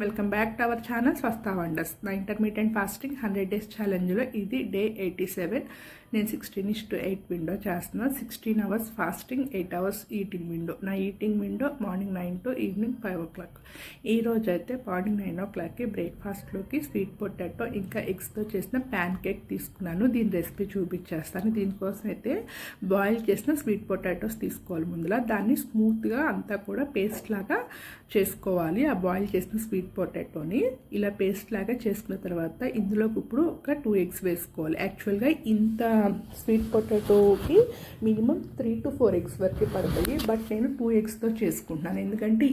Welcome back to our channel Swastha Wonders. నా intermediate fasting 100 days ఛాలెంజ్లో ఇది డే 87. నేను 16:8 విండో చేస్తున్నా. 16 hours fasting, 8 hours eating window. నా eating window morning 9 to evening 5 o'clock. ఈ రోజు అయితే మార్నింగ్ 9 o'clockకి బ్రేక్ఫాస్ట్లోకి స్వీట్ పొటాటో ఇంకా ఎగ్స్తో చేసిన ప్యాన్ కేక్ తీసుకున్నాను. దీని రెసిపీ చూపించేస్తాను. దీనికోసం అయితే బాయిల్ చేసిన స్వీట్ పొటాటోస్ తీసుకోవాలి. ముందులా దాన్ని స్మూత్గా అంతా కూడా పేస్ట్ లాగా చేసుకోవాలి. ఆ బాయిల్ చేసిన స్వీట్ పొటాటోని ఇలా పేస్ట్ లాగా చేసుకున్న తర్వాత ఇందులోకి ఇప్పుడు ఒక 2 eggs వేసుకోవాలి. యాక్చువల్గా ఇంత స్వీట్ పొటాటోకి మినిమం 3 to 4 eggs వరకు పడతాయి. బట్ నేను 2 eggsతో చేసుకుంటున్నాను. ఎందుకంటే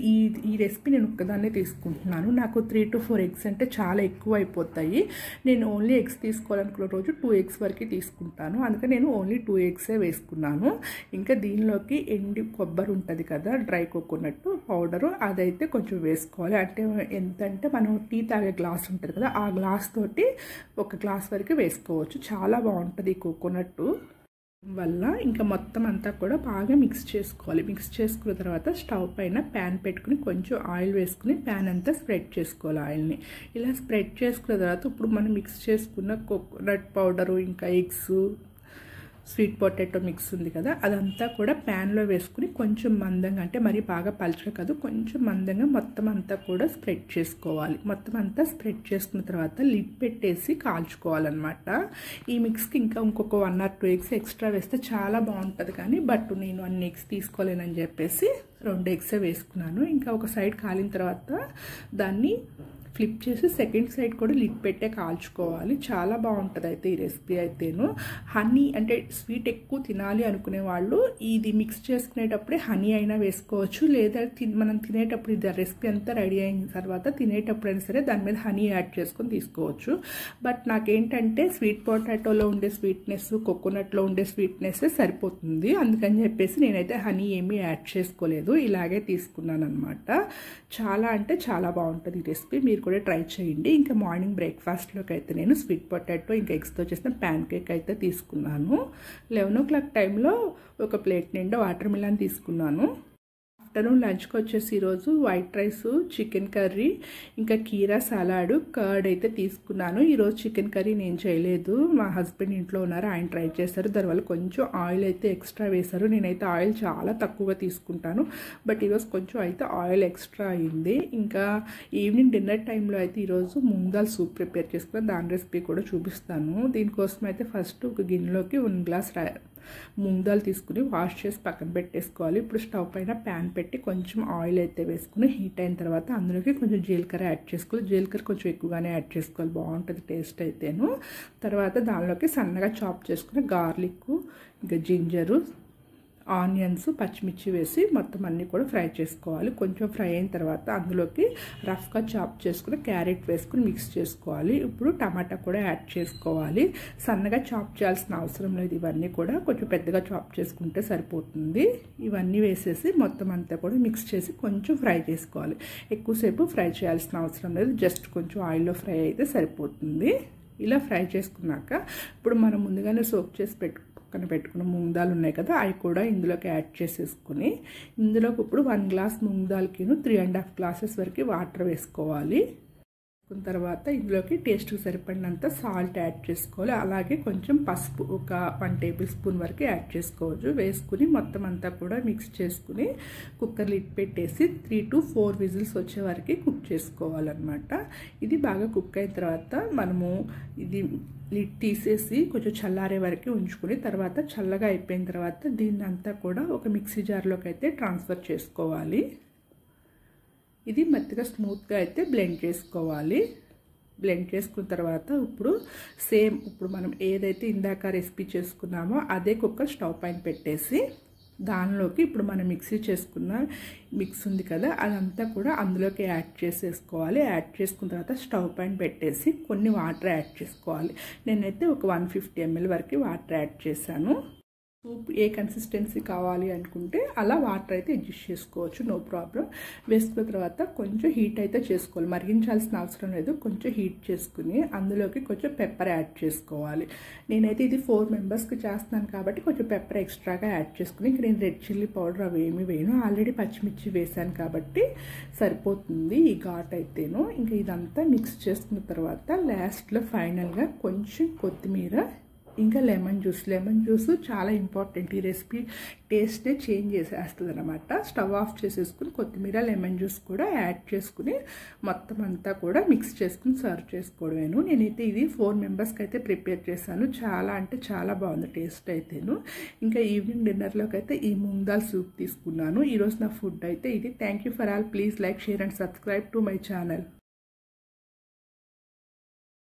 ఈ రెసిపీ నేను ఒక్కదాన్నే తీసుకుంటున్నాను. నాకు 3 to 4 eggs అంటే చాలా ఎక్కువ అయిపోతాయి. నేను ఓన్లీ ఎగ్స్ తీసుకోవాలనుకున్న రోజు 2 eggs వరకు తీసుకుంటాను. అందుకని నేను ఓన్లీ 2 eggs వేసుకున్నాను. ఇంకా దీనిలోకి ఎండి కొబ్బరి ఉంటుంది కదా, డ్రై కోకోనట్ పౌడరు, అదైతే కొంచెం వేసుకోవాలి. అంటే ఎంతంటే మనం టీ తాగే గ్లాస్ ఉంటుంది కదా, ఆ గ్లాస్ తోటి 1 glass వరకు వేసుకోవచ్చు. చాలా బాగుంటుంది ఈ కోకోనట్ వల్ల. ఇంకా మొత్తం అంతా కూడా బాగా మిక్స్ చేసుకోవాలి. మిక్స్ చేసుకున్న తర్వాత స్టవ్ పైన ప్యాన్ పెట్టుకుని కొంచెం ఆయిల్ వేసుకుని ప్యాన్ అంతా స్ప్రెడ్ చేసుకోవాలి. ఆయిల్ని ఇలా స్ప్రెడ్ చేసుకున్న తర్వాత ఇప్పుడు మనం మిక్స్ చేసుకున్న కోకోనట్ పౌడరు ఇంకా ఎగ్స్ స్వీట్ పొటాటో మిక్స్ ఉంది కదా, అదంతా కూడా ప్యాన్లో వేసుకుని కొంచెం మందంగా, అంటే మరీ బాగా పలుచగా కాదు, కొంచెం మందంగా మొత్తం అంతా కూడా స్ప్రెడ్ చేసుకోవాలి. మొత్తం అంతా స్ప్రెడ్ చేసుకున్న తర్వాత లిడ్ పెట్టేసి కాల్చుకోవాలన్నమాట. ఈ మిక్స్కి ఇంకా ఇంకొక 1 or 2 eggs ఎక్స్ట్రా వేస్తే చాలా బాగుంటుంది. కానీ బట్ నేను అన్ని ఎగ్స్ తీసుకోలేనని చెప్పేసి 2 eggs వేసుకున్నాను. ఇంకా ఒక సైడ్ కాలిన తర్వాత దాన్ని ఫ్లిప్ చేసి సెకండ్ సైడ్ కూడా లిడ్ పెట్టే కాల్చుకోవాలి. చాలా బాగుంటుంది అయితే ఈ రెసిపీ అయితేను. హనీ అంటే స్వీట్ ఎక్కువ తినాలి అనుకునే వాళ్ళు ఇది మిక్స్ చేసుకునేటప్పుడే హనీ అయినా వేసుకోవచ్చు, లేదా మనం తినేటప్పుడు ఇది రెసిపీ అంతా రెడీ అయిన తర్వాత తినేటప్పుడైనా సరే దాని మీద హనీ యాడ్ చేసుకొని తీసుకోవచ్చు. బట్ నాకేంటంటే స్వీట్ పొటాటోలో ఉండే స్వీట్నెస్, కోకోనట్లో ఉండే స్వీట్నెస్ సరిపోతుంది. అందుకని చెప్పేసి నేనైతే హనీ ఏమీ యాడ్ చేసుకోలేదు, ఇలాగే తీసుకున్నాను అనమాట. చాలా అంటే చాలా బాగుంటుంది ఈ రెసిపీ. మీరు కూడా ట్రై చేయండి. ఇంకా మార్నింగ్ బ్రేక్ఫాస్ట్లోకి అయితే నేను స్వీట్ పొటాటో ఇంకా ఎగ్స్తో చేసిన ప్యాన్ కేక్ అయితే తీసుకున్నాను. 11 o'clock టైంలో ఒక ప్లేట్ నిండా వాటర్ మిలన్ తీసుకున్నాను. ఆఫ్టర్నూన్ లంచ్కి వచ్చేసి ఈరోజు వైట్ రైస్, చికెన్ కర్రీ, ఇంకా కీరా సలాడ్, కర్డ్ అయితే తీసుకున్నాను. ఈరోజు చికెన్ కర్రీ నేను చేయలేదు, మా హస్బెండ్ ఇంట్లో ఉన్నారు, ఆయన ట్రై చేశారు. దానివల్ల కొంచెం ఆయిల్ అయితే ఎక్స్ట్రా వేశారు. నేనైతే ఆయిల్ చాలా తక్కువగా తీసుకుంటాను, బట్ ఈరోజు కొంచెం అయితే ఆయిల్ ఎక్స్ట్రా అయింది. ఇంకా ఈవినింగ్ డిన్నర్ టైంలో అయితే ఈరోజు మూంగ్ దాల్ సూప్ ప్రిపేర్ చేసుకున్నాను. దాని రెసిపీ కూడా చూపిస్తాను. దీనికోసం అయితే ఫస్ట్ ఒక గిన్నెలోకి 1 glass మూంగ్ దాల్ తీసుకుని వాష్ చేసి పక్కన పెట్టేసుకోవాలి. ఇప్పుడు స్టవ్ పైన ప్యాన్ పెట్టి కొంచెం ఆయిల్ అయితే వేసుకుని హీట్ అయిన తర్వాత అందులోకి కొంచెం జీలకర్ర యాడ్ చేసుకోవాలి. జీలకర్ర కొంచెం ఎక్కువగానే యాడ్ చేసుకోవాలి, బాగుంటుంది టేస్ట్ అయితేను. తర్వాత దానిలోకి సన్నగా చాప్ చేసుకుని గార్లిక్, ఇంకా జింజరు, ఆనియన్స్, పచ్చిమిర్చి వేసి మొత్తం అన్నీ కూడా ఫ్రై చేసుకోవాలి. కొంచెం ఫ్రై అయిన తర్వాత అందులోకి రఫ్గా చాప్ చేసుకుని క్యారెట్ వేసుకుని మిక్స్ చేసుకోవాలి. ఇప్పుడు టమాటా కూడా యాడ్ చేసుకోవాలి. సన్నగా చాప్ చేయాల్సిన అవసరం లేదు, ఇవన్నీ కూడా కొంచెం పెద్దగా చాప్ చేసుకుంటే సరిపోతుంది. ఇవన్నీ వేసేసి మొత్తం అంతా కూడా మిక్స్ చేసి కొంచెం ఫ్రై చేసుకోవాలి. ఎక్కువసేపు ఫ్రై చేయాల్సిన అవసరం లేదు, జస్ట్ కొంచెం ఆయిల్లో ఫ్రై అయితే సరిపోతుంది. ఇలా ఫ్రై చేసుకున్నాక ఇప్పుడు మనం ముందుగానే సోక్ చేసి పక్కన పెట్టుకున్న మూంగ్ దాల్ ఉన్నాయి కదా, అవి కూడా ఇందులోకి యాడ్ చేసేసుకుని ఇందులోకి ఇప్పుడు 1 glass మూంగ్ దాల్కి 3.5 glasses వరకు వాటర్ వేసుకోవాలి. తర్వాత ఇందులోకి టేస్ట్కి సరిపడినంత సాల్ట్ యాడ్ చేసుకోవాలి. అలాగే కొంచెం పసుపు ఒక 1 tablespoon వరకు యాడ్ చేసుకోవచ్చు. వేసుకుని మొత్తం అంతా కూడా మిక్స్ చేసుకుని కుక్కర్ లిడ్ పెట్టేసి 3 to 4 whistles వచ్చే వరకు కుక్ చేసుకోవాలన్నమాట. ఇది బాగా కుక్ అయిన తర్వాత మనము ఇది లిడ్ తీసేసి కొంచెం చల్లారే వరకు ఉంచుకుని తర్వాత చల్లగా అయిపోయిన తర్వాత దీన్ని అంతా కూడా ఒక మిక్సీ జార్లోకి అయితే ట్రాన్స్ఫర్ చేసుకోవాలి. ఇది మెత్తగా స్మూత్గా అయితే బ్లెండ్ చేసుకోవాలి. బ్లెండ్ చేసుకున్న తర్వాత ఇప్పుడు మనం ఏదైతే ఇందాక రెసిపీ చేసుకున్నామో అదే కుక్కర్ స్టవ్ పైన పెట్టేసి దానిలోకి ఇప్పుడు మనం మిక్సీ చేసుకున్న మిక్స్ ఉంది కదా, అదంతా కూడా అందులోకి యాడ్ చేసేసుకోవాలి. యాడ్ చేసుకున్న తర్వాత స్టవ్ పైన పెట్టేసి కొన్ని వాటర్ యాడ్ చేసుకోవాలి. నేనైతే ఒక 150 ml వరకు వాటర్ యాడ్ చేశాను. సూప్ ఏ కన్సిస్టెన్సీ కావాలి అనుకుంటే అలా వాటర్ అయితే అడ్జస్ట్ చేసుకోవచ్చు, నో ప్రాబ్లం. వేసుకున్న తర్వాత కొంచెం హీట్ అయితే చేసుకోవాలి, మరిగించాల్సిన అవసరం లేదు. కొంచెం హీట్ చేసుకుని అందులోకి కొంచెం పెప్పర్ యాడ్ చేసుకోవాలి. నేనైతే ఇది 4 మెంబర్స్కి చేస్తున్నాను కాబట్టి కొంచెం పెప్పర్ ఎక్స్ట్రాగా యాడ్ చేసుకుని, ఇంక నేను రెడ్ చిల్లీ పౌడర్ అవి ఏమి వేయను, ఆల్రెడీ పచ్చిమిర్చి వేసాను కాబట్టి సరిపోతుంది ఈ ఘాట్ అయితేను. ఇంకా ఇదంతా మిక్స్ చేసుకున్న తర్వాత లాస్ట్లో ఫైనల్గా కొంచెం కొత్తిమీర, ఇంకా లెమన్ జ్యూస్ చాలా ఇంపార్టెంట్. ఈ రెసిపీ టేస్ట్నే చేంజ్ చేసేస్తుంది అనమాట. స్టవ్ ఆఫ్ చేసేసుకుని కొత్తిమీర లెమన్ జ్యూస్ కూడా యాడ్ చేసుకుని మొత్తం అంతా కూడా మిక్స్ చేసుకుని సర్వ్ చేసుకోవడమేను. నేనైతే ఇది 4 మెంబర్స్కి అయితే ప్రిపేర్ చేశాను. చాలా అంటే చాలా బాగుంది టేస్ట్ అయితేను. ఇంకా ఈవినింగ్ డిన్నర్లోకి అయితే ఈ మూంగ్ దాల్ సూప్ తీసుకున్నాను. ఈరోజు నా ఫుడ్ అయితే ఇది. Thank you for all. Please like, share and subscribe to my channel.